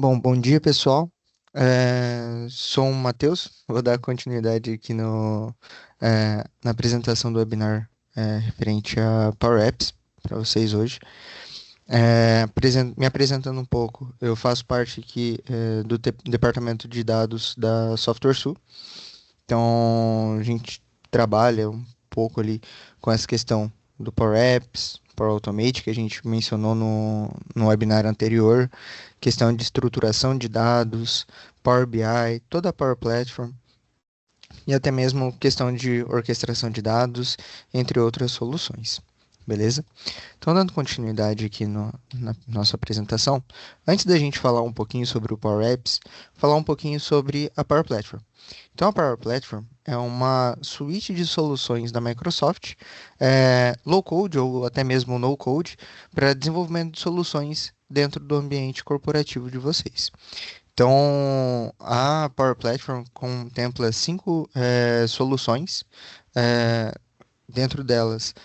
Bom dia, pessoal. Sou o Matheus, vou dar continuidade aqui na apresentação do webinar referente a Power Apps para vocês hoje. Me apresentando um pouco, eu faço parte aqui do departamento de dados da SoftwareSul. Então, a gente trabalha um pouco ali com essa questão do Power Apps, Power Automate, que a gente mencionou no webinar anterior, questão de estruturação de dados, Power BI, toda a Power Platform, e até mesmo questão de orquestração de dados, entre outras soluções. Beleza? Então, dando continuidade aqui na nossa apresentação, antes da gente falar um pouquinho sobre o Power Apps, falar um pouquinho sobre a Power Platform. Então, a Power Platform é uma suíte de soluções da Microsoft, low code ou até mesmo no code, para desenvolvimento de soluções dentro do ambiente corporativo de vocês. Então, a Power Platform contempla cinco soluções. eh, Dentro delas,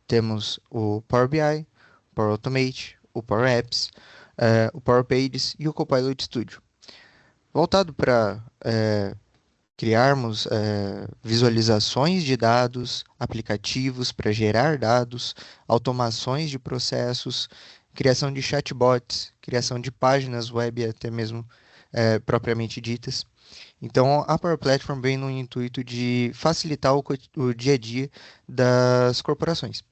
temos o Power BI, o Power Automate, o Power Apps, o Power Pages e o Copilot Studio. Voltado para criarmos visualizações de dados, aplicativos para gerar dados, automações de processos, criação de chatbots, criação de páginas web até mesmo propriamente ditas. Então, a Power Platform vem no intuito de facilitar o dia a dia das corporações.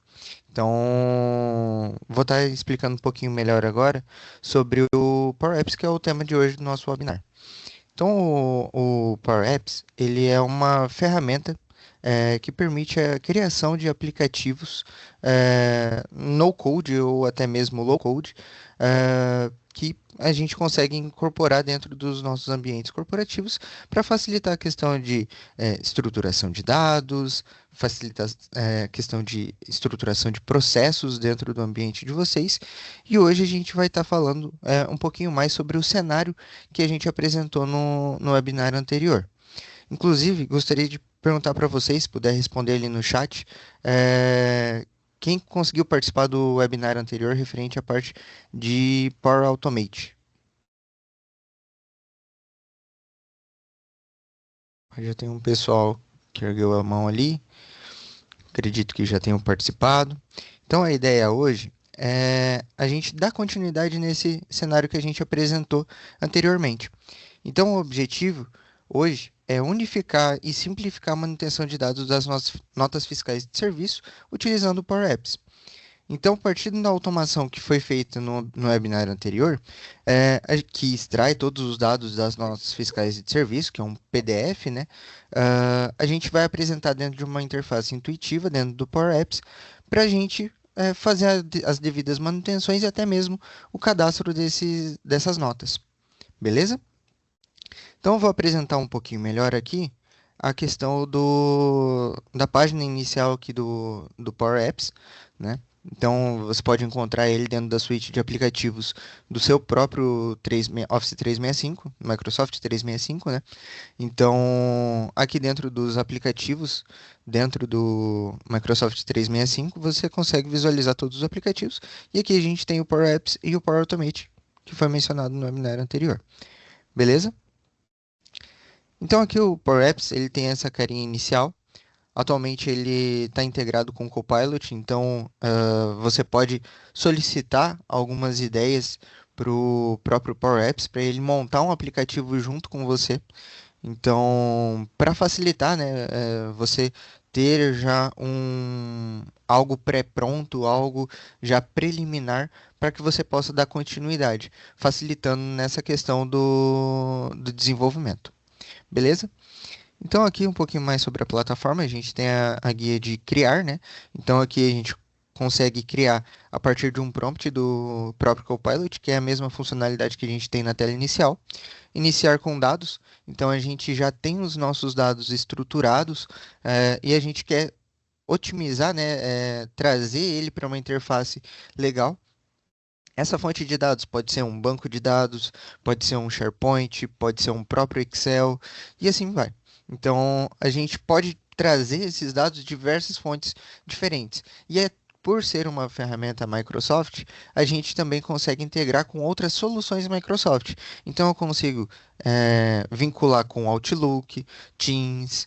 Então, vou estar explicando um pouquinho melhor agora sobre o Power Apps, que é o tema de hoje do nosso webinar. Então, o Power Apps, ele é uma ferramenta que permite a criação de aplicativos no code ou até mesmo low code, que a gente consegue incorporar dentro dos nossos ambientes corporativos para facilitar a questão de estruturação de dados, facilitar a questão de estruturação de processos dentro do ambiente de vocês. E hoje a gente vai estar falando um pouquinho mais sobre o cenário que a gente apresentou no webinar anterior. Inclusive, gostaria de perguntar para vocês, se puder responder ali no chat, quem conseguiu participar do webinar anterior referente à parte de Power Automate? Já tem um pessoal que ergueu a mão ali, acredito que já tenham participado. Então, a ideia hoje é a gente dar continuidade nesse cenário que a gente apresentou anteriormente. Então, o objetivo hoje é unificar e simplificar a manutenção de dados das notas fiscais de serviço utilizando o Power Apps. Então, partindo da automação que foi feita no webinar anterior, que extrai todos os dados das notas fiscais de serviço, que é um PDF, né? A gente vai apresentar dentro de uma interface intuitiva, dentro do Power Apps, para a gente fazer as devidas manutenções e até mesmo o cadastro dessas notas. Beleza? Então, eu vou apresentar um pouquinho melhor aqui a questão da página inicial aqui do Power Apps, né? Então, você pode encontrar ele dentro da suíte de aplicativos do seu próprio Office 365, Microsoft 365, né? Então, aqui dentro dos aplicativos, dentro do Microsoft 365, você consegue visualizar todos os aplicativos. E aqui a gente tem o Power Apps e o Power Automate, que foi mencionado no webinar anterior. Beleza? Então aqui o Power Apps ele tem essa carinha inicial. Atualmente ele está integrado com o Copilot, então você pode solicitar algumas ideias para o próprio Power Apps para ele montar um aplicativo junto com você. Então, para facilitar, né, você ter já algo pré-pronto, algo já preliminar para que você possa dar continuidade, facilitando nessa questão do desenvolvimento. Beleza? Então, aqui um pouquinho mais sobre a plataforma, a gente tem a guia de criar, né? Então, aqui a gente consegue criar a partir de um prompt do próprio Copilot, que é a mesma funcionalidade que a gente tem na tela inicial. Iniciar com dados, então a gente já tem os nossos dados estruturados e a gente quer otimizar, né? Trazer ele para uma interface legal. Essa fonte de dados pode ser um banco de dados, pode ser um SharePoint, pode ser um próprio Excel e assim vai. Então, a gente pode trazer esses dados de diversas fontes diferentes. E é por ser uma ferramenta Microsoft, a gente também consegue integrar com outras soluções Microsoft. Então, eu consigo vincular com Outlook, Teams,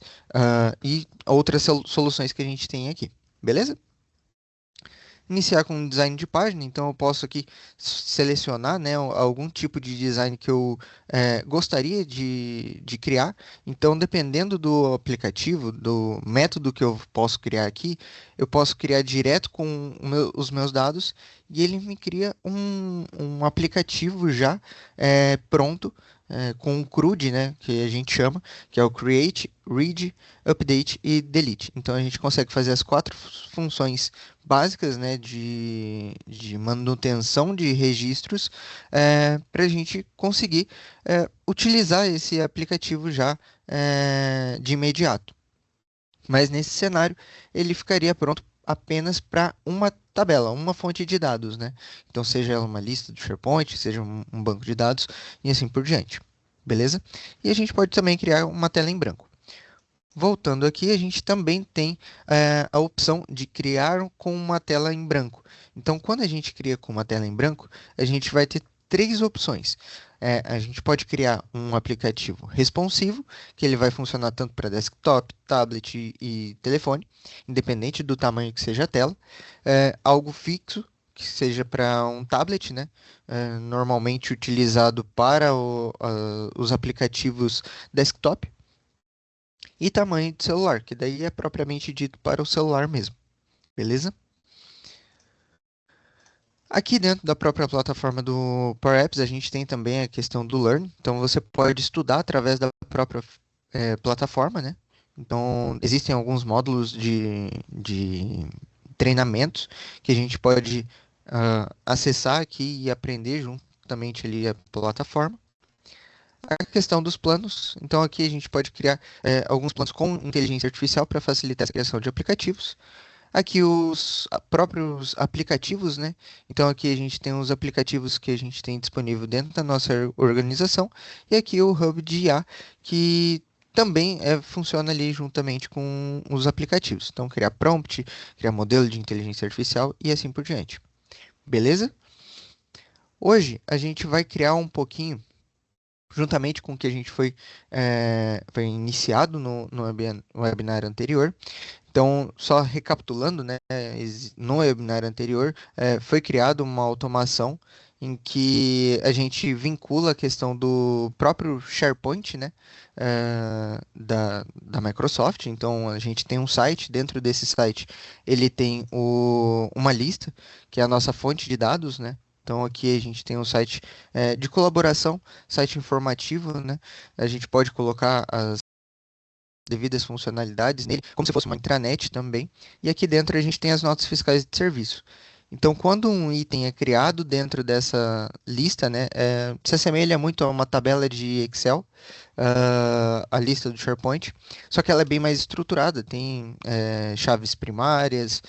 e outras soluções que a gente tem aqui. Beleza? Iniciar com um design de página, então eu posso aqui selecionar, né, algum tipo de design que eu gostaria de criar. Então, dependendo do aplicativo, do método que eu posso criar aqui, eu posso criar direto com os meus dados e ele me cria um aplicativo já pronto, com o CRUD, né, que a gente chama, que é o Create, Read, Update e Delete. Então, a gente consegue fazer as quatro funções básicas, né, de manutenção de registros, para a gente conseguir utilizar esse aplicativo já de imediato. Mas nesse cenário, ele ficaria pronto apenas para uma tabela, uma fonte de dados, né? Então, seja ela uma lista do SharePoint, seja um banco de dados e assim por diante. Beleza? E a gente pode também criar uma tela em branco. Voltando aqui, a gente também tem a opção de criar com uma tela em branco. Então, quando a gente cria com uma tela em branco, a gente vai ter três opções. A gente pode criar um aplicativo responsivo, que ele vai funcionar tanto para desktop, tablet e telefone, independente do tamanho que seja a tela. Algo fixo, que seja para um tablet, né? Normalmente utilizado para os aplicativos desktop e tamanho de celular, que daí é propriamente dito para o celular mesmo, beleza? Aqui dentro da própria plataforma do Power Apps, a gente tem também a questão do Learn, então você pode estudar através da própria plataforma, né? Então, existem alguns módulos de treinamentos que a gente pode acessar aqui e aprender juntamente ali a plataforma. A questão dos planos, então aqui a gente pode criar alguns planos com inteligência artificial para facilitar a criação de aplicativos. Aqui os próprios aplicativos, né? Então aqui a gente tem os aplicativos que a gente tem disponível dentro da nossa organização e aqui o Hub de IA que também funciona ali juntamente com os aplicativos. Então criar prompt, criar modelo de inteligência artificial e assim por diante. Beleza? Hoje a gente vai criar um pouquinho juntamente com o que a gente foi iniciado no webinar anterior. Então, só recapitulando, né, no webinar anterior, foi criada uma automação em que a gente vincula a questão do próprio SharePoint, né, da Microsoft. Então, a gente tem um site, dentro desse site ele tem uma lista, que é a nossa fonte de dados, né? Então, aqui a gente tem um site de colaboração, site informativo, né? A gente pode colocar as devidas funcionalidades nele, como se fosse uma intranet também. E aqui dentro a gente tem as notas fiscais de serviço. Então, quando um item é criado dentro dessa lista, né, se assemelha muito a uma tabela de Excel, a lista do SharePoint, só que ela é bem mais estruturada, tem chaves primárias,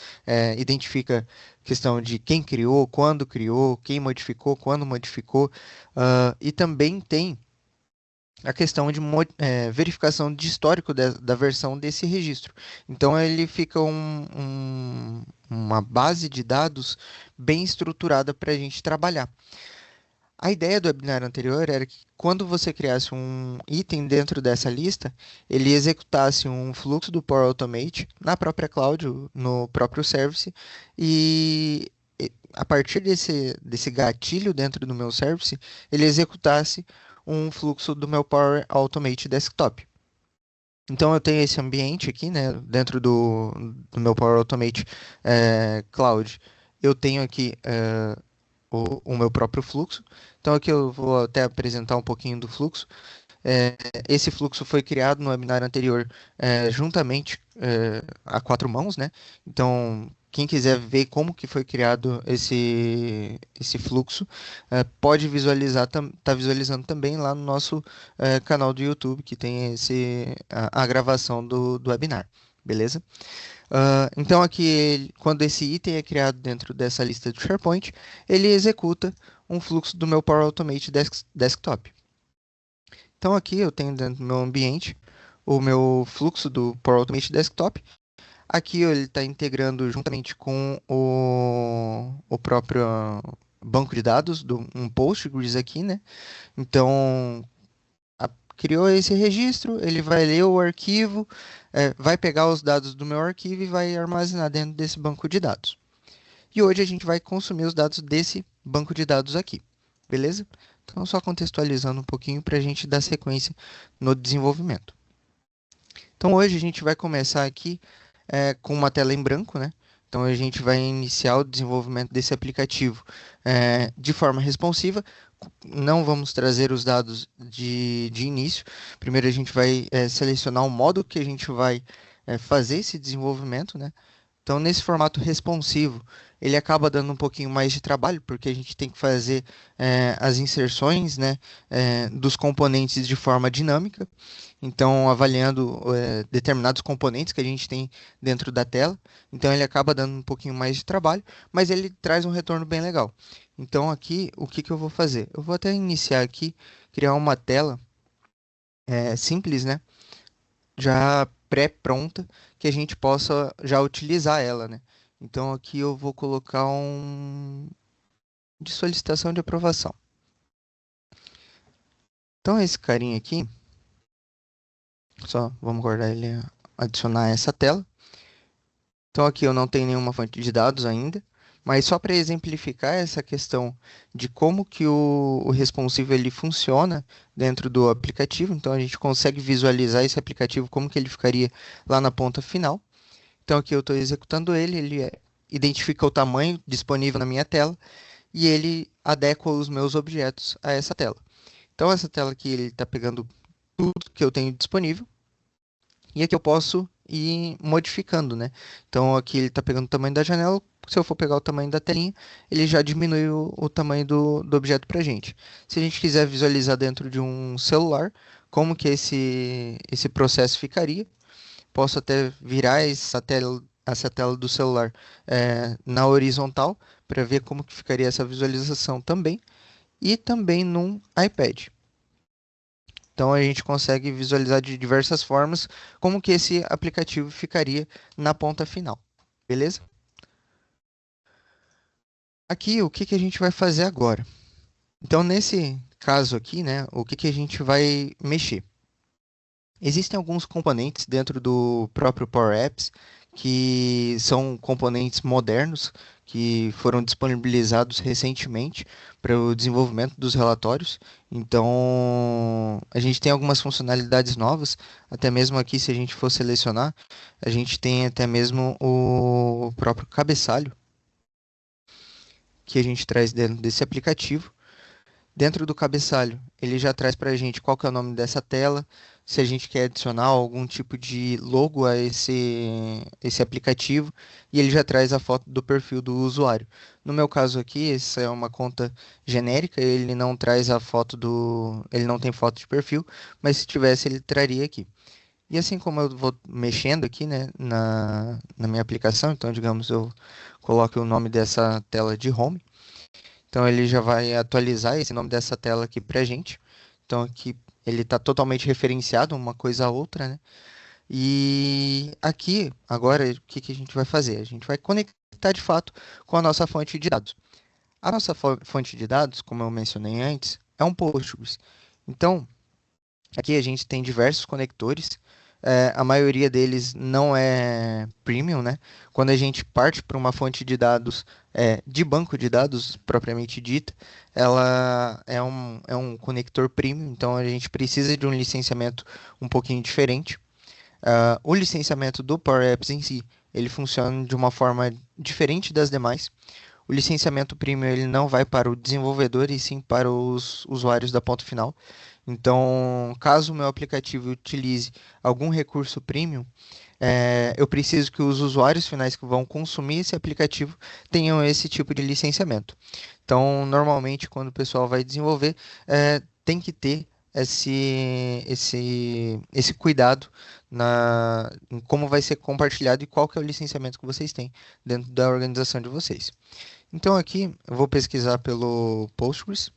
identifica questão de quem criou, quem modificou, quando modificou, e também tem a questão de verificação de histórico da versão desse registro. Então, ele fica uma base de dados bem estruturada para a gente trabalhar. A ideia do webinar anterior era que quando você criasse um item dentro dessa lista, ele executasse um fluxo do Power Automate na própria cloud, no próprio service, e a partir desse gatilho dentro do meu service, ele executasse um fluxo do meu Power Automate Desktop. Então eu tenho esse ambiente aqui, né, dentro do meu Power Automate Cloud. Eu tenho aqui o meu próprio fluxo. Então aqui eu vou até apresentar um pouquinho do fluxo. Esse fluxo foi criado no webinar anterior juntamente a quatro mãos, né? Então, quem quiser ver como que foi criado esse fluxo, pode visualizar, tá visualizando também lá no nosso canal do YouTube, que tem a gravação do webinar, beleza? Então, aqui, quando esse item é criado dentro dessa lista do SharePoint, ele executa um fluxo do meu Power Automate Desktop. Então aqui eu tenho dentro do meu ambiente o meu fluxo do Power Automate Desktop. Aqui ó, ele está integrando juntamente com o próprio banco de dados, um Postgres aqui, né? Então, criou esse registro, ele vai ler o arquivo, vai pegar os dados do meu arquivo e vai armazenar dentro desse banco de dados. E hoje a gente vai consumir os dados desse banco de dados aqui, beleza? Então, só contextualizando um pouquinho para a gente dar sequência no desenvolvimento. Então, hoje a gente vai começar aqui com uma tela em branco, né? Então, a gente vai iniciar o desenvolvimento desse aplicativo de forma responsiva. Não vamos trazer os dados de início. Primeiro, a gente vai selecionar o modo que a gente vai fazer esse desenvolvimento, né? Então, nesse formato responsivo, ele acaba dando um pouquinho mais de trabalho, porque a gente tem que fazer as inserções, né, dos componentes de forma dinâmica. Então, avaliando determinados componentes que a gente tem dentro da tela. Então, ele acaba dando um pouquinho mais de trabalho, mas ele traz um retorno bem legal. Então, aqui, o que que eu vou fazer? Eu vou até iniciar aqui, criar uma tela simples, né? Já pré-pronta, que a gente possa já utilizar ela, né? Então, aqui eu vou colocar um de solicitação de aprovação. Então, esse carinha aqui, só vamos guardar ele, adicionar essa tela. Então aqui eu não tenho nenhuma fonte de dados ainda, mas só para exemplificar essa questão de como que o responsive ele funciona dentro do aplicativo, então a gente consegue visualizar esse aplicativo como que ele ficaria lá na ponta final. Então aqui eu estou executando ele, identifica o tamanho disponível na minha tela e ele adequa os meus objetos a essa tela. Então essa tela aqui ele está pegando tudo que eu tenho disponível e aqui eu posso ir modificando, né? Então aqui ele está pegando o tamanho da janela. Se eu for pegar o tamanho da telinha, ele já diminui o tamanho do objeto para a gente. Se a gente quiser visualizar dentro de um celular, como que esse processo ficaria, posso até virar essa tela do celular na horizontal para ver como que ficaria essa visualização também. E também num iPad. Então a gente consegue visualizar de diversas formas como que esse aplicativo ficaria na ponta final. Beleza? Aqui o que que a gente vai fazer agora? Então nesse caso aqui, né, o que que a gente vai mexer? Existem alguns componentes dentro do próprio Power Apps que são componentes modernos que foram disponibilizados recentemente para o desenvolvimento dos relatórios. Então, a gente tem algumas funcionalidades novas, até mesmo aqui, se a gente for selecionar, a gente tem até mesmo o próprio cabeçalho que a gente traz dentro desse aplicativo. Dentro do cabeçalho, ele já traz para a gente qual que é o nome dessa tela, se a gente quer adicionar algum tipo de logo a esse aplicativo, e ele já traz a foto do perfil do usuário. No meu caso aqui, essa é uma conta genérica, ele não traz a foto ele não tem foto de perfil, mas se tivesse ele traria aqui. E assim como eu vou mexendo aqui, né, na minha aplicação, então digamos eu coloco o nome dessa tela de home. Então ele já vai atualizar esse nome dessa tela aqui pra gente. Então aqui ele está totalmente referenciado uma coisa a outra, né? E aqui, agora, o que que a gente vai fazer? A gente vai conectar de fato com a nossa fonte de dados. A nossa fonte de dados, como eu mencionei antes, é um Postgres. Então, aqui a gente tem diversos conectores, a maioria deles não é premium, né? Quando a gente parte para uma fonte de dados de banco de dados propriamente dita, ela é um conector premium, então a gente precisa de um licenciamento um pouquinho diferente. O licenciamento do Power Apps em si, ele funciona de uma forma diferente das demais. O licenciamento premium ele não vai para o desenvolvedor e sim para os usuários da ponta final. Então, caso o meu aplicativo utilize algum recurso premium, eu preciso que os usuários finais que vão consumir esse aplicativo tenham esse tipo de licenciamento. Então, normalmente, quando o pessoal vai desenvolver, tem que ter esse cuidado em como vai ser compartilhado e qual que é o licenciamento que vocês têm dentro da organização de vocês. Então, aqui eu vou pesquisar pelo Postgres.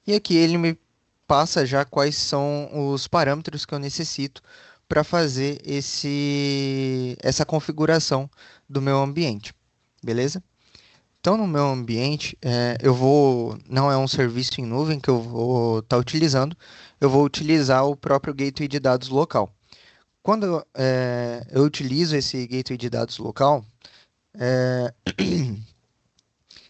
E aqui ele me passa já quais são os parâmetros que eu necessito para fazer essa configuração do meu ambiente, beleza? Então, no meu ambiente, não é um serviço em nuvem que eu vou estar utilizando, eu vou utilizar o próprio gateway de dados local. Quando eu utilizo esse gateway de dados local,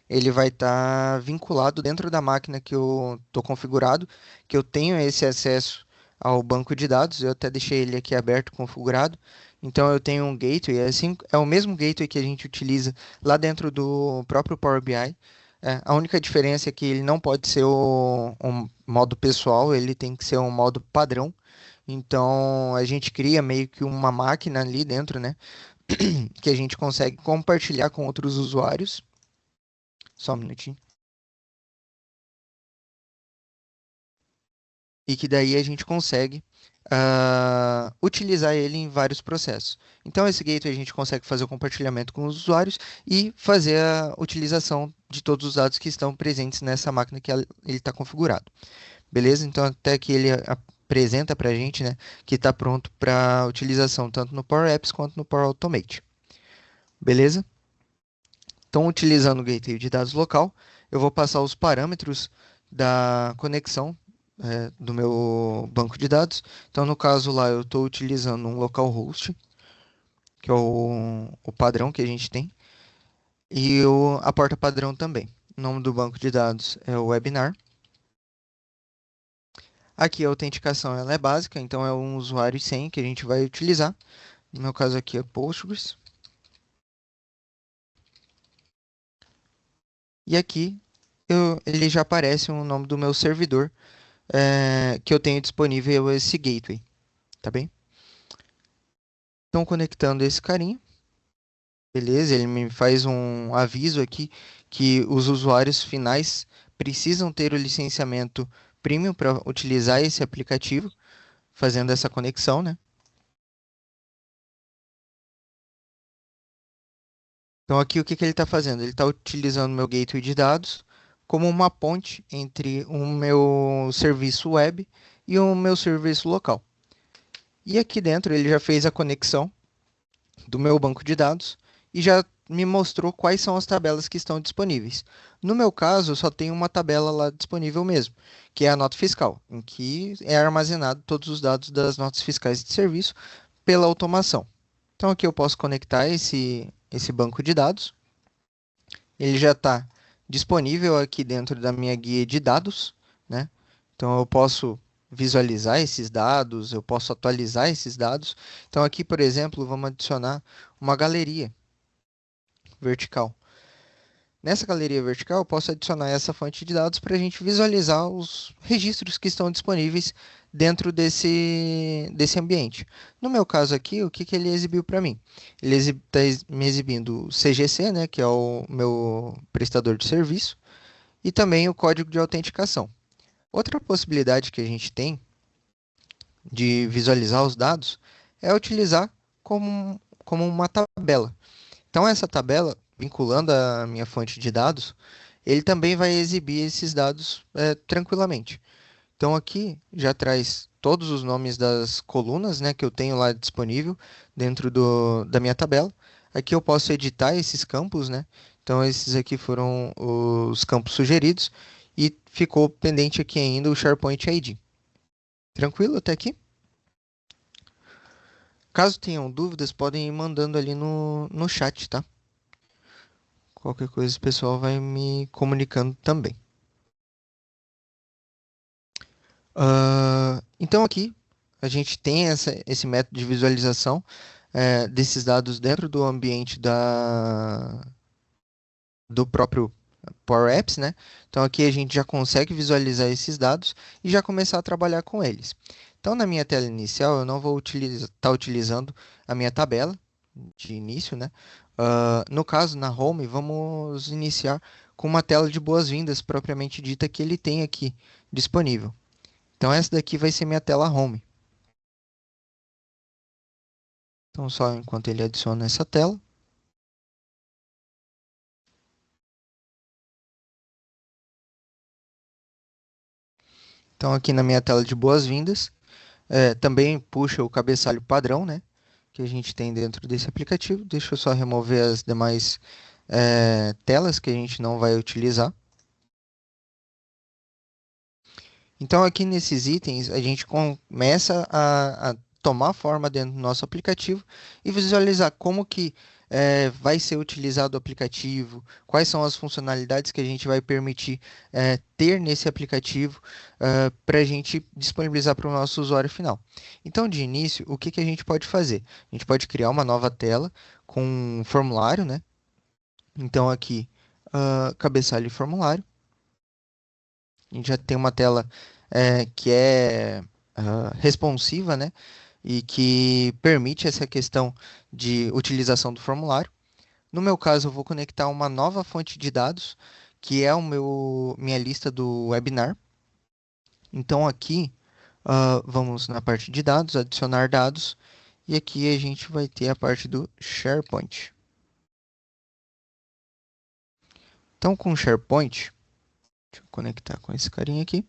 ele vai estar vinculado dentro da máquina que eu estou configurado, que eu tenho esse acesso ao banco de dados. Eu até deixei ele aqui aberto, configurado. Então eu tenho um gateway, assim, é o mesmo gateway que a gente utiliza lá dentro do próprio Power BI. A única diferença é que ele não pode ser um modo pessoal, ele tem que ser um modo padrão. Então a gente cria meio que uma máquina ali dentro, né? Que a gente consegue compartilhar com outros usuários. Só um minutinho. E que daí a gente consegue utilizar ele em vários processos. Então, esse gateway a gente consegue fazer o compartilhamento com os usuários e fazer a utilização de todos os dados que estão presentes nessa máquina que ele está configurado. Beleza? Então, até que ele apresenta para a gente, né, que está pronto para utilização tanto no Power Apps quanto no Power Automate. Beleza? Então, utilizando o gateway de dados local, eu vou passar os parâmetros da conexão do meu banco de dados. Então, no caso lá, eu estou utilizando um localhost, que é o padrão que a gente tem, e a porta padrão também. O nome do banco de dados é o webinar. Aqui a autenticação ela é básica, então é um usuário e senha que a gente vai utilizar. No meu caso aqui é Postgres. E aqui ele já aparece o nome do meu servidor que eu tenho disponível esse gateway, tá bem? Então, conectando esse carinha, beleza? Ele me faz um aviso aqui que os usuários finais precisam ter o licenciamento premium para utilizar esse aplicativo, fazendo essa conexão, né? Então, aqui o que que ele está fazendo? Ele está utilizando o meu gateway de dados como uma ponte entre o meu serviço web e o meu serviço local. E aqui dentro ele já fez a conexão do meu banco de dados e já me mostrou quais são as tabelas que estão disponíveis. No meu caso, só tem uma tabela lá disponível mesmo, que é a nota fiscal, em que é armazenado todos os dados das notas fiscais de serviço pela automação. Então aqui eu posso conectar esse banco de dados. Ele já está disponível aqui dentro da minha guia de dados, né? Então eu posso visualizar esses dados, eu posso atualizar esses dados. Então aqui, por exemplo, vamos adicionar uma galeria vertical. Nessa galeria vertical, eu posso adicionar essa fonte de dados para a gente visualizar os registros que estão disponíveis dentro desse ambiente. No meu caso aqui, o que que ele exibiu para mim? Ele está me exibindo o CGC, né, que é o meu prestador de serviço, e também o código de autenticação. Outra possibilidade que a gente tem de visualizar os dados é utilizar como uma tabela. Então, essa tabela, vinculando a minha fonte de dados, ele também vai exibir esses dados tranquilamente. Então, aqui já traz todos os nomes das colunas, né, que eu tenho lá disponível dentro da minha tabela. Aqui eu posso editar esses campos, né? Então, esses aqui foram os campos sugeridos e ficou pendente aqui ainda o SharePoint ID. Tranquilo até aqui? Caso tenham dúvidas, podem ir mandando ali no chat, tá? Qualquer coisa o pessoal vai me comunicando também. Então aqui a gente tem esse método de visualização desses dados dentro do ambiente do próprio Power Apps, né? Então aqui a gente já consegue visualizar esses dados e já começar a trabalhar com eles. Então na minha tela inicial eu não vou estar utilizando a minha tabela de início, né? No caso, na Home, vamos iniciar com uma tela de boas-vindas propriamente dita que ele tem aqui disponível. Então essa daqui vai ser minha tela Home. Então só enquanto ele adiciona essa tela. Então aqui na minha tela de boas-vindas, Também puxa o cabeçalho padrão, né? Que a gente tem dentro desse aplicativo. Deixa eu só remover as demais telas que a gente não vai utilizar. Então, aqui nesses itens, a gente começa a tomar forma dentro do nosso aplicativo e visualizar como que vai ser utilizado o aplicativo, quais são as funcionalidades que a gente vai permitir ter nesse aplicativo para a gente disponibilizar para o nosso usuário final. Então, de início, o que que a gente pode fazer? A gente pode criar uma nova tela com um formulário, né? Então, aqui, cabeçalho e formulário. A gente já tem uma tela que é responsiva, né? E que permite essa questão de utilização do formulário. No meu caso, eu vou conectar uma nova fonte de dados, que é minha lista do webinar. Então, aqui, vamos na parte de dados, adicionar dados, e aqui a gente vai ter a parte do SharePoint. Então, com o SharePoint, deixa eu conectar com esse carinha aqui.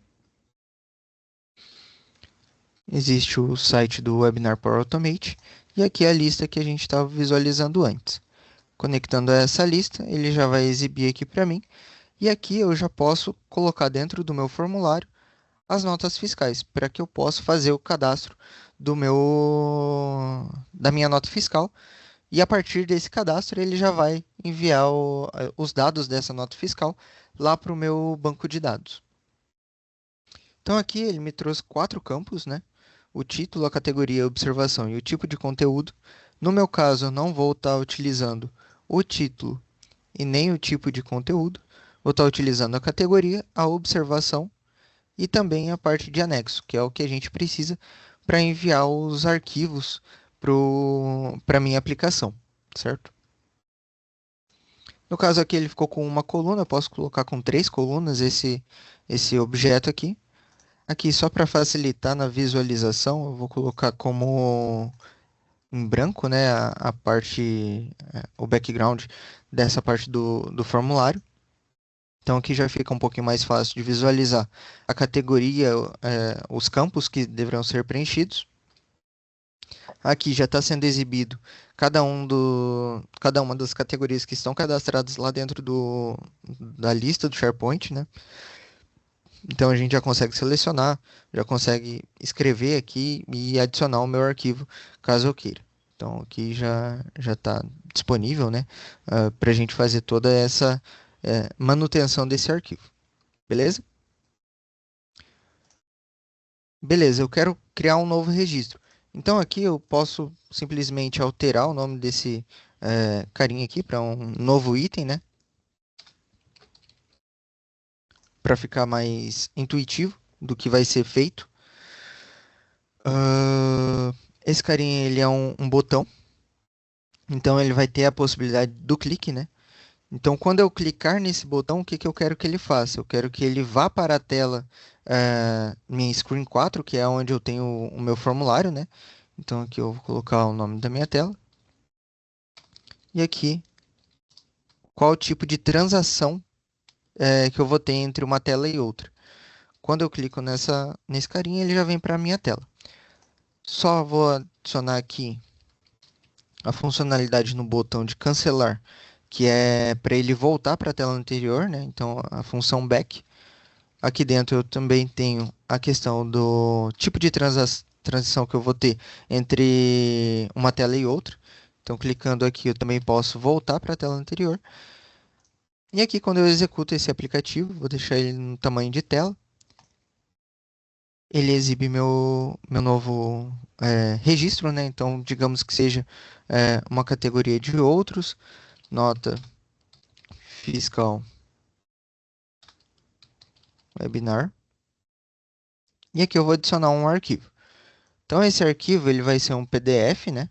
Existe o site do Webinar Power Automate e aqui é a lista que a gente estava visualizando antes. Conectando a essa lista, ele já vai exibir aqui para mim e aqui eu já posso colocar dentro do meu formulário as notas fiscais para que eu possa fazer o cadastro da minha nota fiscal e a partir desse cadastro ele já vai enviar os dados dessa nota fiscal lá para o meu banco de dados. Então aqui ele me trouxe quatro campos, né? O título, a categoria, a observação e o tipo de conteúdo. No meu caso, eu não vou estar utilizando o título e nem o tipo de conteúdo. Vou estar utilizando a categoria, a observação e também a parte de anexo, que é o que a gente precisa para enviar os arquivos para a minha aplicação, certo? No caso aqui ele ficou com uma coluna, eu posso colocar com três colunas esse objeto aqui. Aqui, só para facilitar na visualização, eu vou colocar como em branco, né, a parte, o background dessa parte do formulário. Então aqui já fica um pouquinho mais fácil de visualizar a categoria, os campos que deverão ser preenchidos. Aqui já está sendo exibido cada uma das categorias que estão cadastradas lá dentro da lista do SharePoint, né? Então a gente já consegue selecionar, já consegue escrever aqui e adicionar o meu arquivo, caso eu queira. Então aqui já está disponível, né, para a gente fazer toda essa manutenção desse arquivo. Beleza? Beleza, eu quero criar um novo registro. Então aqui eu posso simplesmente alterar o nome desse carinha aqui para um novo item, né? Para ficar mais intuitivo do que vai ser feito. Esse carinha ele é um botão, então ele vai ter a possibilidade do clique, né? Então quando eu clicar nesse botão, o que que eu quero que ele faça? Eu quero que ele vá para a tela minha Screen 4, que é onde eu tenho o meu formulário, né? Então aqui eu vou colocar o nome da minha tela. E aqui, qual o tipo de transação que eu vou ter entre uma tela e outra. Quando eu clico nesse carinha, ele já vem para a minha tela. Só vou adicionar aqui a funcionalidade no botão de cancelar, que é para ele voltar para a tela anterior, né? Então a função back. Aqui dentro eu também tenho a questão do tipo de transição que eu vou ter entre uma tela e outra. Então clicando aqui eu também posso voltar para a tela anterior. E aqui quando eu executo esse aplicativo, vou deixar ele no tamanho de tela. Ele exibe meu novo registro, né? Então, digamos que seja uma categoria de outros, nota fiscal webinar. E aqui eu vou adicionar um arquivo. Então, esse arquivo ele vai ser um PDF, né?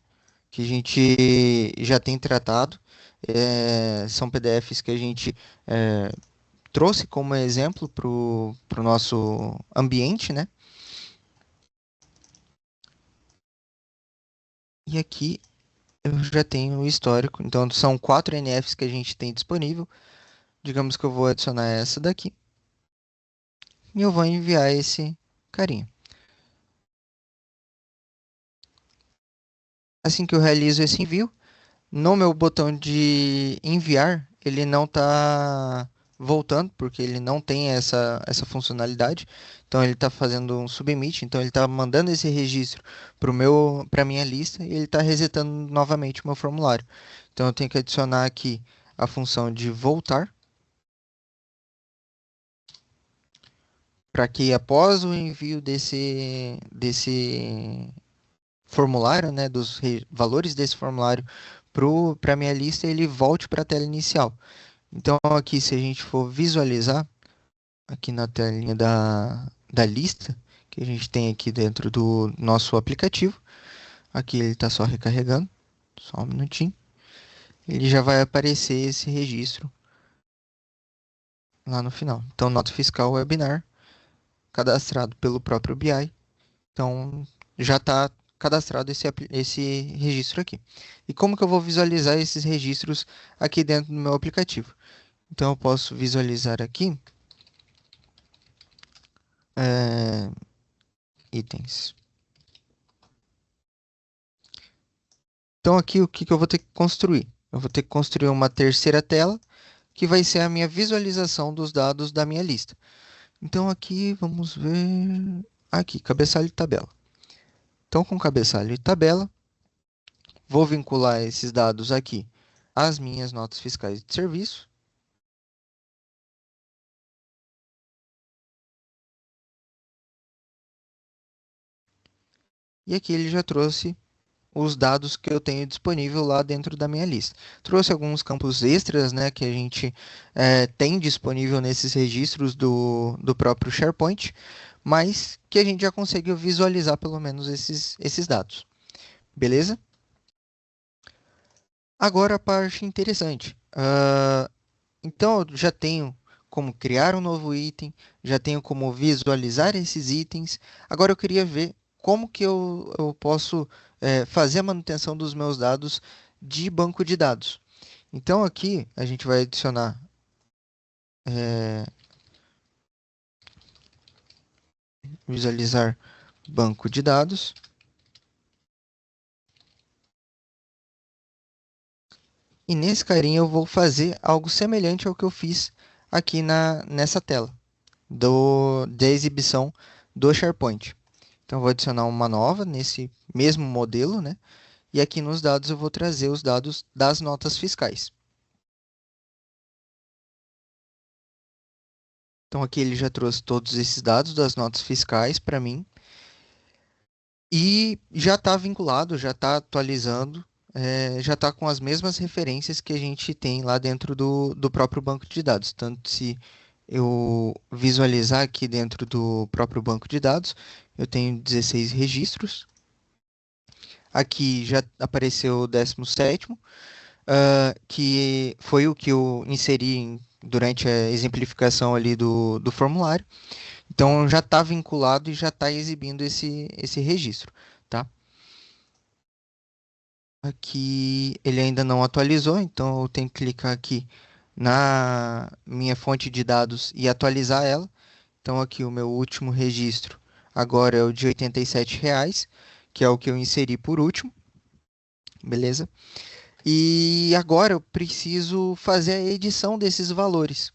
Que a gente já tem tratado. São PDFs que a gente trouxe como exemplo para o nosso ambiente, né? E aqui eu já tenho o histórico. Então, são 4 NFs que a gente tem disponível. Digamos que eu vou adicionar essa daqui. E eu vou enviar esse carinha. Assim que eu realizo esse envio, no meu botão de enviar, ele não está voltando, porque ele não tem essa funcionalidade. Então ele está fazendo um submit, então ele está mandando esse registro para minha lista e ele está resetando novamente o meu formulário. Então eu tenho que adicionar aqui a função de voltar, para que após o envio desse formulário, né, dos valores desse formulário para a minha lista, ele volte para a tela inicial. Então, aqui, se a gente for visualizar, aqui na telinha da lista, que a gente tem aqui dentro do nosso aplicativo, aqui ele está só recarregando, só um minutinho, ele já vai aparecer esse registro lá no final. Então, nota fiscal webinar, cadastrado pelo próprio BI. Então, já está cadastrado esse registro aqui. E como que eu vou visualizar esses registros aqui dentro do meu aplicativo? Então, eu posso visualizar aqui é, itens. Então, aqui, o que que eu vou ter que construir? Eu vou ter que construir uma terceira tela, que vai ser a minha visualização dos dados da minha lista. Então, aqui, vamos ver... Aqui, cabeçalho e tabela. Então, com cabeçalho e tabela, vou vincular esses dados aqui às minhas notas fiscais de serviço. E aqui ele já trouxe os dados que eu tenho disponível lá dentro da minha lista. Trouxe alguns campos extras, né, que a gente tem disponível nesses registros do próprio SharePoint, mas que a gente já conseguiu visualizar pelo menos esses dados. Beleza? Agora a parte interessante. Então, eu já tenho como criar um novo item, já tenho como visualizar esses itens. Agora eu queria ver como que eu posso fazer a manutenção dos meus dados de banco de dados. Então, aqui a gente vai adicionar eh, visualizar banco de dados. E nesse carinha eu vou fazer algo semelhante ao que eu fiz aqui nessa tela da exibição do SharePoint. Então, eu vou adicionar uma nova nesse mesmo modelo, né? E aqui nos dados eu vou trazer os dados das notas fiscais. Então, aqui ele já trouxe todos esses dados das notas fiscais para mim. E já está vinculado, já está atualizando, já está com as mesmas referências que a gente tem lá dentro do próprio banco de dados. Tanto se eu visualizar aqui dentro do próprio banco de dados, eu tenho 16 registros. Aqui já apareceu o 17º, que foi o que eu inseri durante a exemplificação ali do formulário. Então já está vinculado e já está exibindo esse registro, tá? Aqui ele ainda não atualizou, então eu tenho que clicar aqui na minha fonte de dados e atualizar ela. Então aqui o meu último registro agora é o de R$ 87, que é o que eu inseri por último, beleza? E agora eu preciso fazer a edição desses valores.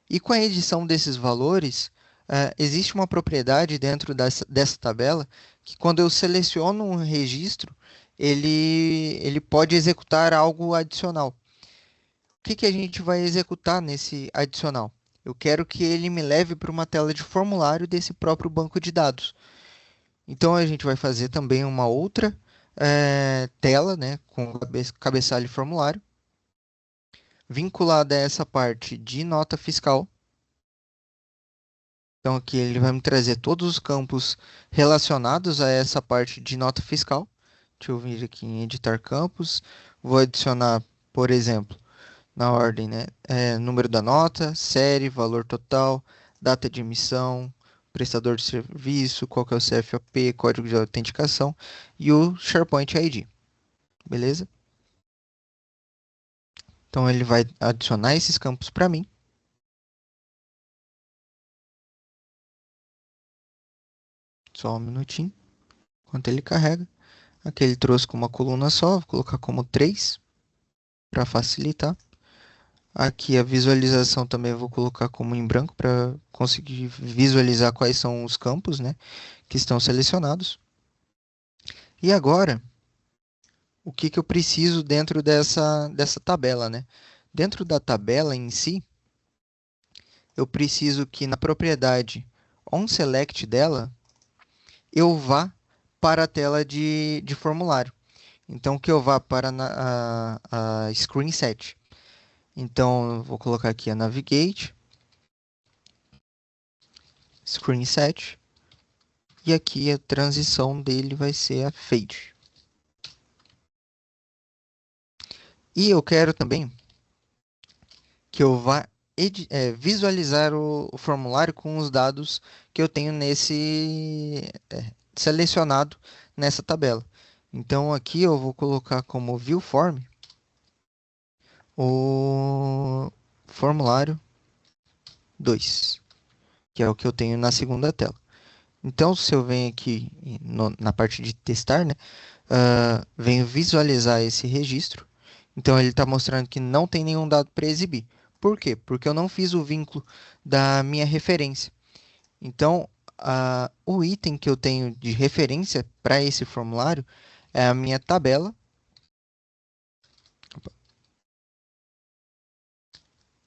E com a edição desses valores, existe uma propriedade dentro dessa tabela que quando eu seleciono um registro, ele pode executar algo adicional. O que que a gente vai executar nesse adicional? Eu quero que ele me leve para uma tela de formulário desse próprio banco de dados. Então a gente vai fazer também uma outra tela, né, com cabeçalho e formulário, vinculada a essa parte de nota fiscal. Então aqui ele vai me trazer todos os campos relacionados a essa parte de nota fiscal. Deixa eu vir aqui em editar campos. Vou adicionar, por exemplo, na ordem, né? Número da nota, série, valor total, data de emissão, prestador de serviço, qual que é o CFOP, código de autenticação e o SharePoint ID. Beleza? Então ele vai adicionar esses campos para mim. Só um minutinho, enquanto ele carrega. Aqui ele trouxe com uma coluna só, vou colocar como 3 para facilitar. Aqui a visualização também eu vou colocar como em branco para conseguir visualizar quais são os campos, né, que estão selecionados. E agora, o que que eu preciso dentro dessa tabela, né? Dentro da tabela em si, eu preciso que na propriedade onSelect dela, eu vá para a tela de formulário. Então, que eu vá para a screen set. Então, eu vou colocar aqui a navigate, screen set, e aqui a transição dele vai ser a fade. E eu quero também que eu vá visualizar o formulário com os dados que eu tenho selecionado nessa tabela. Então aqui eu vou colocar como viewForm o formulário 2, que é o que eu tenho na segunda tela. Então, se eu venho aqui na parte de testar, né, venho visualizar esse registro. Então, ele está mostrando que não tem nenhum dado para exibir. Por quê? Porque eu não fiz o vínculo da minha referência. Então, o item que eu tenho de referência para esse formulário é a minha tabela,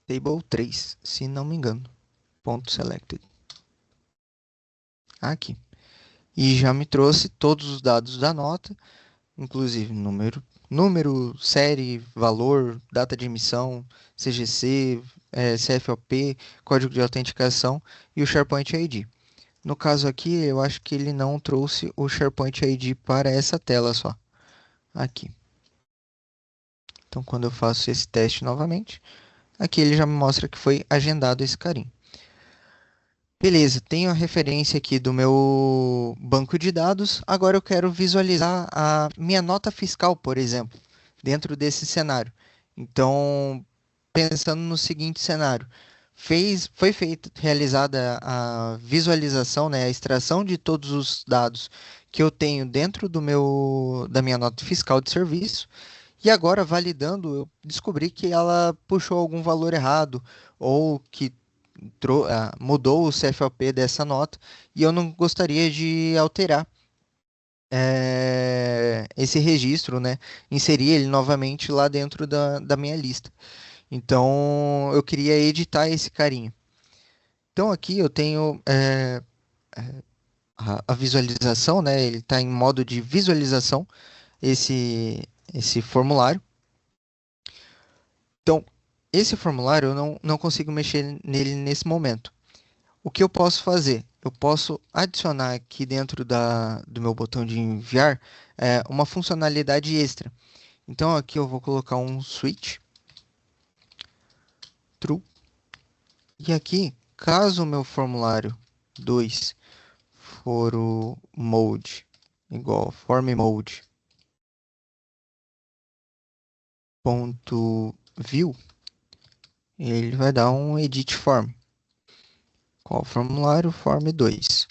table 3, se não me engano, ponto selected, aqui. E já me trouxe todos os dados da nota, inclusive número, série, valor, data de emissão, CGC, CFOP, código de autenticação e o SharePoint ID. No caso aqui, eu acho que ele não trouxe o SharePoint ID para essa tela só. Aqui. Então, quando eu faço esse teste novamente, aqui ele já me mostra que foi agendado esse carinho. Beleza, tenho a referência aqui do meu banco de dados. Agora eu quero visualizar a minha nota fiscal, por exemplo, dentro desse cenário. Então, pensando no seguinte cenário, foi realizada a visualização, né, a extração de todos os dados que eu tenho dentro da minha nota fiscal de serviço. E agora, validando, eu descobri que ela puxou algum valor errado ou que mudou o CFOP dessa nota e eu não gostaria de alterar esse registro, né? Inserir ele novamente lá dentro da minha lista. Então, eu queria editar esse carinha. Então, aqui eu tenho a visualização, né? Ele está em modo de visualização, esse formulário. Então, esse formulário eu não consigo mexer nele nesse momento. O que eu posso fazer? Eu posso adicionar aqui dentro do meu botão de enviar uma funcionalidade extra. Então aqui eu vou colocar um switch true. E aqui, caso o meu formulário 2 for o mode igual form mode ponto view, ele vai dar um edit form. Qual formulário? Form 2.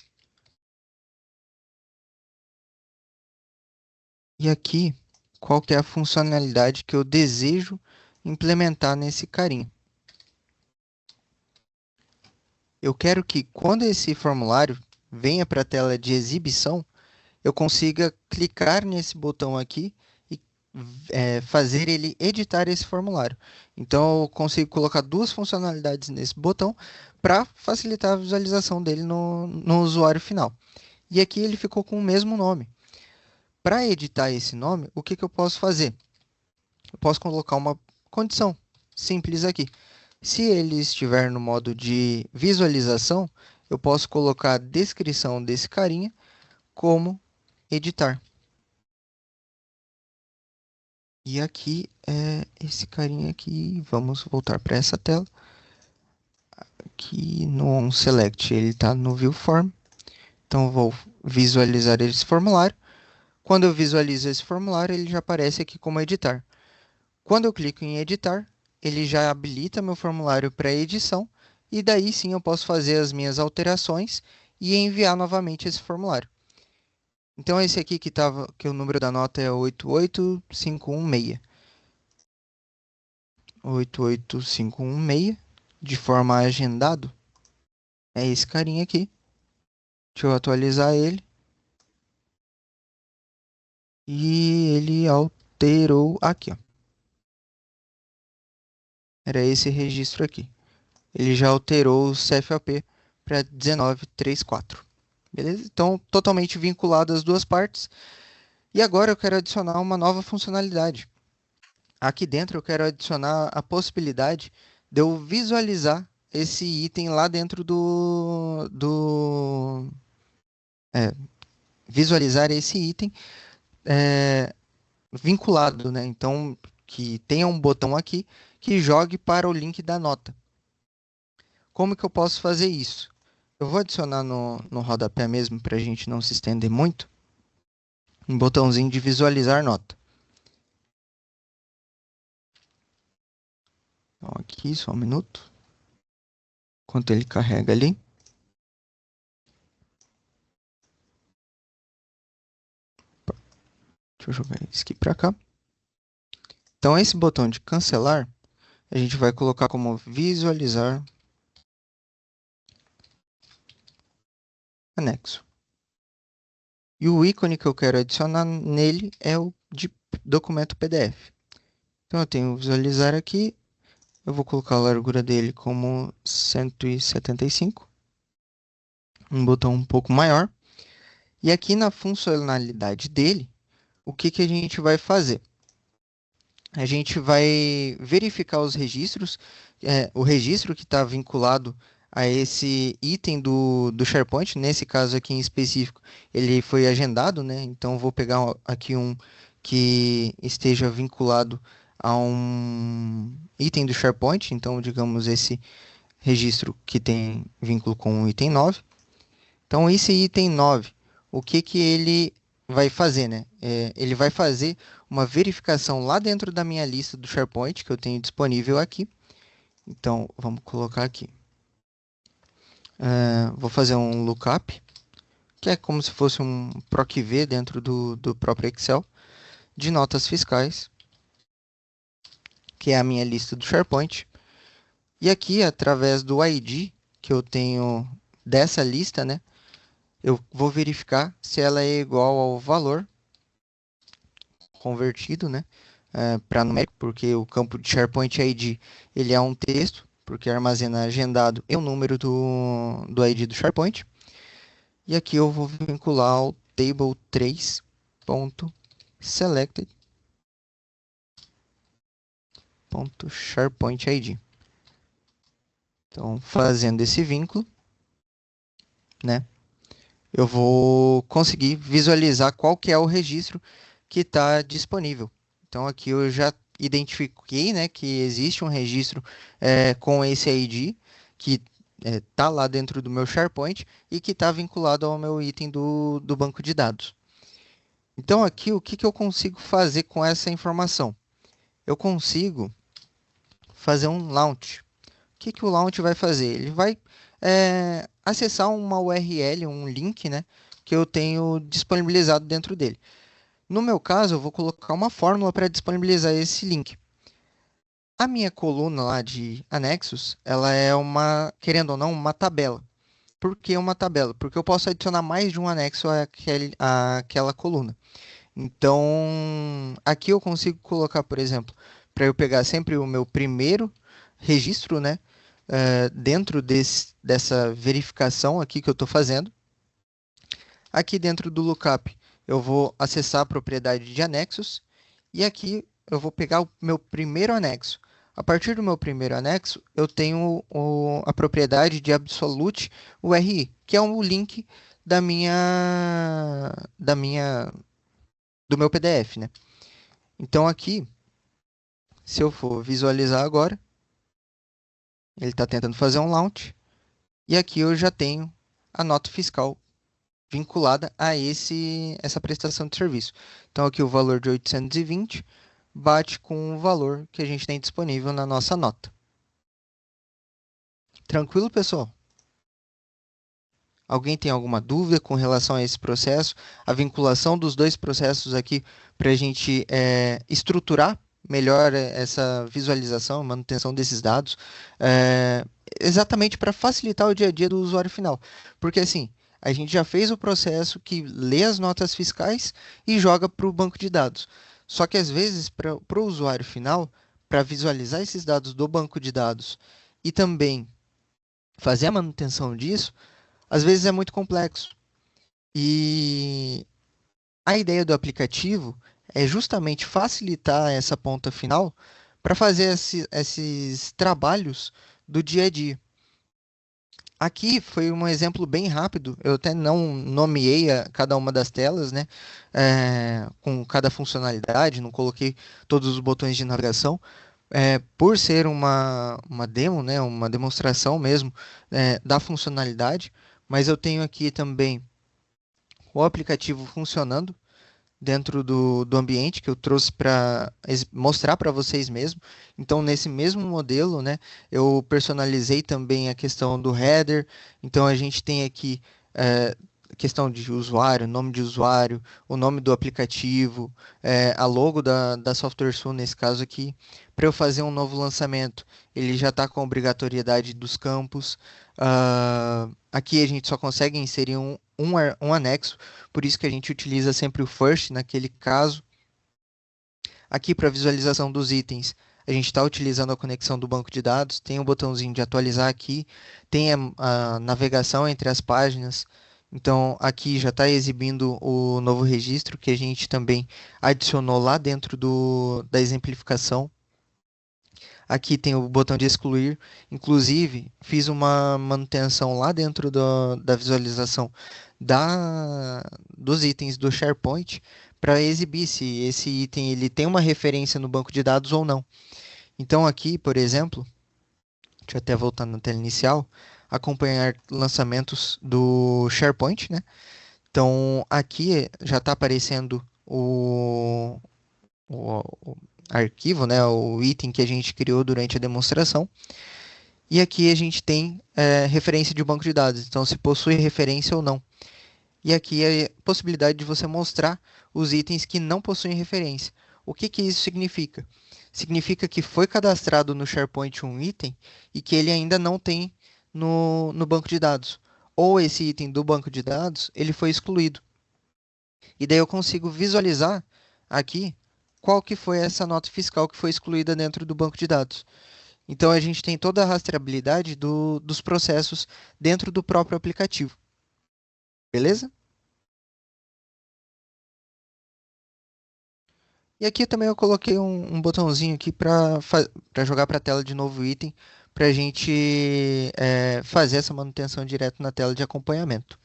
E aqui, qual que é a funcionalidade que eu desejo implementar nesse carinha? Eu quero que quando esse formulário venha para a tela de exibição, eu consiga clicar nesse botão aqui e fazer ele editar esse formulário. Então, eu consigo colocar duas funcionalidades nesse botão para facilitar a visualização dele no usuário final. E aqui ele ficou com o mesmo nome. Para editar esse nome, o que que eu posso fazer? Eu posso colocar uma condição simples aqui. Se ele estiver no modo de visualização, eu posso colocar a descrição desse carinha como editar. E aqui é esse carinha aqui. Vamos voltar para essa tela. Aqui no onSelect ele está no ViewForm. Então eu vou visualizar esse formulário. Quando eu visualizo esse formulário, ele já aparece aqui como editar. Quando eu clico em editar, ele já habilita meu formulário para edição e daí sim eu posso fazer as minhas alterações e enviar novamente esse formulário. Então esse aqui que o número da nota é 88516. 88516, de forma agendado, é esse carinha aqui. Deixa eu atualizar ele. E ele alterou aqui, ó. Era esse registro aqui. Ele já alterou o CFAP para 1934. Beleza? Então, totalmente vinculado as duas partes. E agora eu quero adicionar uma nova funcionalidade. Aqui dentro eu quero adicionar a possibilidade de eu visualizar esse item lá dentro é, visualizar esse item é, vinculado, né? Então, que tenha um botão aqui que jogue para o link da nota. Como que eu posso fazer isso? Eu vou adicionar no rodapé mesmo para a gente não se estender muito, um botãozinho de visualizar nota. Então, aqui, só um minuto. Enquanto ele carrega ali. Deixa eu jogar isso aqui para cá. Então, esse botão de cancelar, a gente vai colocar como visualizar anexo. E o ícone que eu quero adicionar nele é o de documento PDF. Então, eu tenho visualizar aqui. Eu vou colocar a largura dele como 175. Um botão um pouco maior. E aqui na funcionalidade dele, o que que a gente vai fazer? A gente vai verificar os registros, o registro que está vinculado a esse item do SharePoint, nesse caso aqui em específico, ele foi agendado, né? Então vou pegar aqui um que esteja vinculado a um item do SharePoint, então digamos esse registro que tem vínculo com o item 9. Então, esse item 9, o que que ele vai fazer, né? Ele vai fazer uma verificação lá dentro da minha lista do SharePoint que eu tenho disponível aqui. Então, vamos colocar aqui. Vou fazer um lookup, que é como se fosse um PROC-V dentro do próprio Excel, de notas fiscais, que é a minha lista do SharePoint. E aqui, através do ID que eu tenho dessa lista, né? Eu vou verificar se ela é igual ao valor convertido, né, para numérico, porque o campo de SharePoint ID ele é um texto, porque armazena agendado e o número do ID do SharePoint. E aqui eu vou vincular ao table 3.selected.sharepoint ID. Então, fazendo esse vínculo, né, eu vou conseguir visualizar qual que é o registro que está disponível. Então aqui eu já identifiquei, né, que existe um registro com esse ID que está lá dentro do meu SharePoint e que está vinculado ao meu item do banco de dados. Então aqui o que que eu consigo fazer com essa informação? Eu consigo fazer um launch. O que que o launch vai fazer? Ele vai acessar uma URL, um link, né, que eu tenho disponibilizado dentro dele. No meu caso, eu vou colocar uma fórmula para disponibilizar esse link. A minha coluna lá de anexos, ela é uma, querendo ou não, uma tabela. Por que uma tabela? Porque eu posso adicionar mais de um anexo àquela coluna. Então, aqui eu consigo colocar, por exemplo, para eu pegar sempre o meu primeiro registro, né? Dentro dessa verificação aqui que eu estou fazendo. Aqui dentro do lookup, eu vou acessar a propriedade de anexos. E aqui eu vou pegar o meu primeiro anexo. A partir do meu primeiro anexo, eu tenho a propriedade de absolute URI, que é o link da do meu PDF, né? Então aqui, se eu for visualizar agora, ele está tentando fazer um launch. E aqui eu já tenho a nota fiscal vinculada a essa prestação de serviço. Então aqui o valor de 820 bate com o valor que a gente tem disponível na nossa nota. Tranquilo, pessoal? Alguém tem alguma dúvida com relação a esse processo? A vinculação dos dois processos aqui para a gente estruturar melhor essa visualização, manutenção desses dados, é, exatamente para facilitar o dia a dia do usuário final. Porque assim, a gente já fez o processo que lê as notas fiscais e joga para o banco de dados. Só que às vezes, para o usuário final, para visualizar esses dados do banco de dados e também fazer a manutenção disso, às vezes é muito complexo. E a ideia do aplicativo é justamente facilitar essa ponta final para fazer esses trabalhos do dia a dia. Aqui foi um exemplo bem rápido. Eu até não nomeei cada uma das telas, né? Com cada funcionalidade, não coloquei todos os botões de navegação. Por ser uma demo, né? Uma demonstração mesmo, da funcionalidade. Mas eu tenho aqui também o aplicativo funcionando dentro do ambiente que eu trouxe para mostrar para vocês mesmo. Então, nesse mesmo modelo, né, eu personalizei também a questão do header. Então, a gente tem aqui a questão de usuário, nome de usuário, o nome do aplicativo, a logo da SoftwareSul, nesse caso aqui. Para eu fazer um novo lançamento, ele já está com a obrigatoriedade dos campos. Aqui a gente só consegue inserir um anexo, por isso que a gente utiliza sempre o first naquele caso. Aqui para visualização dos itens, a gente está utilizando a conexão do banco de dados, tem o botãozinho de atualizar aqui, tem a navegação entre as páginas. Então aqui já está exibindo o novo registro que a gente também adicionou lá dentro da exemplificação. Aqui tem o botão de excluir. Inclusive, fiz uma manutenção lá dentro da visualização dos itens do SharePoint para exibir se esse item ele tem uma referência no banco de dados ou não. Então aqui, por exemplo, deixa eu até voltar na tela inicial, acompanhar lançamentos do SharePoint, né? Então aqui já está aparecendo o arquivo, né, o item que a gente criou durante a demonstração. E aqui a gente tem referência de banco de dados, então se possui referência ou não. E aqui é a possibilidade de você mostrar os itens que não possuem referência. O que que isso significa? Significa que foi cadastrado no SharePoint um item e que ele ainda não tem no banco de dados. Ou esse item do banco de dados ele foi excluído. E daí eu consigo visualizar aqui qual que foi essa nota fiscal que foi excluída dentro do banco de dados. Então a gente tem toda a rastreabilidade dos processos dentro do próprio aplicativo. Beleza? E aqui também eu coloquei um botãozinho aqui para jogar para a tela de novo item, para a gente fazer essa manutenção direto na tela de acompanhamento.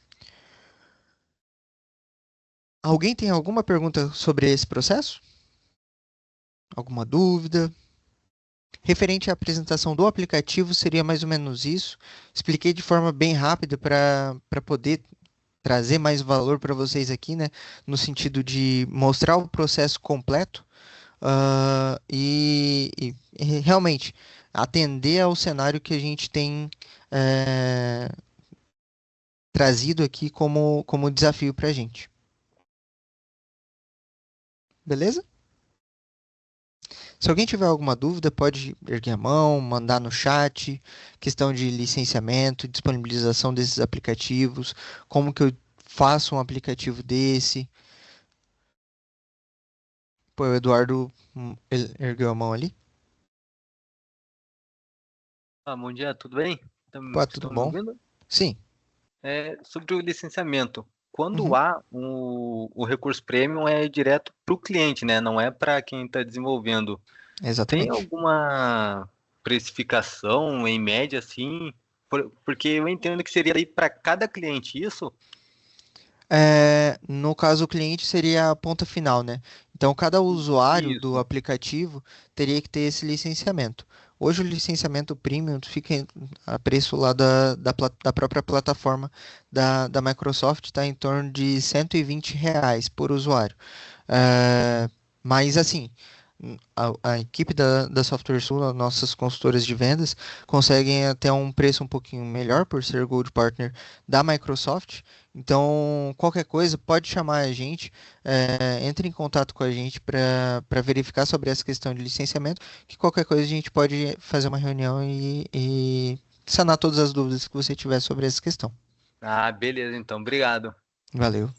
Alguém tem alguma pergunta sobre esse processo? Alguma dúvida? Referente à apresentação do aplicativo, seria mais ou menos isso. Expliquei de forma bem rápida para poder trazer mais valor para vocês aqui, né? No sentido de mostrar o processo completo, e realmente atender ao cenário que a gente tem eh, trazido aqui como desafio para a gente. Beleza? Se alguém tiver alguma dúvida, pode erguer a mão, mandar no chat, questão de licenciamento, disponibilização desses aplicativos, como que eu faço um aplicativo desse. Pô, o Eduardo ele ergueu a mão ali. Bom dia, tudo bem? Pô, tudo Estão me bom? ouvindo? Sim. Sobre o licenciamento, quando Uhum, há o recurso premium é direto para o cliente, né? Não é para quem está desenvolvendo. Tem exatamente. alguma precificação em média, assim? Porque eu entendo que seria aí para cada cliente isso? No caso, o cliente seria a ponta final, né? Então, cada usuário do Isso. aplicativo teria que ter esse licenciamento. Hoje, o licenciamento premium a preço lá da própria plataforma da Microsoft, está em torno de R$ 120 por usuário. Mas, assim, a equipe da Software Sul, nossas consultoras de vendas, conseguem até um preço um pouquinho melhor por ser Gold Partner da Microsoft. Então, qualquer coisa, pode chamar a gente, entre em contato com a gente para verificar sobre essa questão de licenciamento, que qualquer coisa a gente pode fazer uma reunião e sanar todas as dúvidas que você tiver sobre essa questão. Ah, beleza, então. Obrigado. Valeu.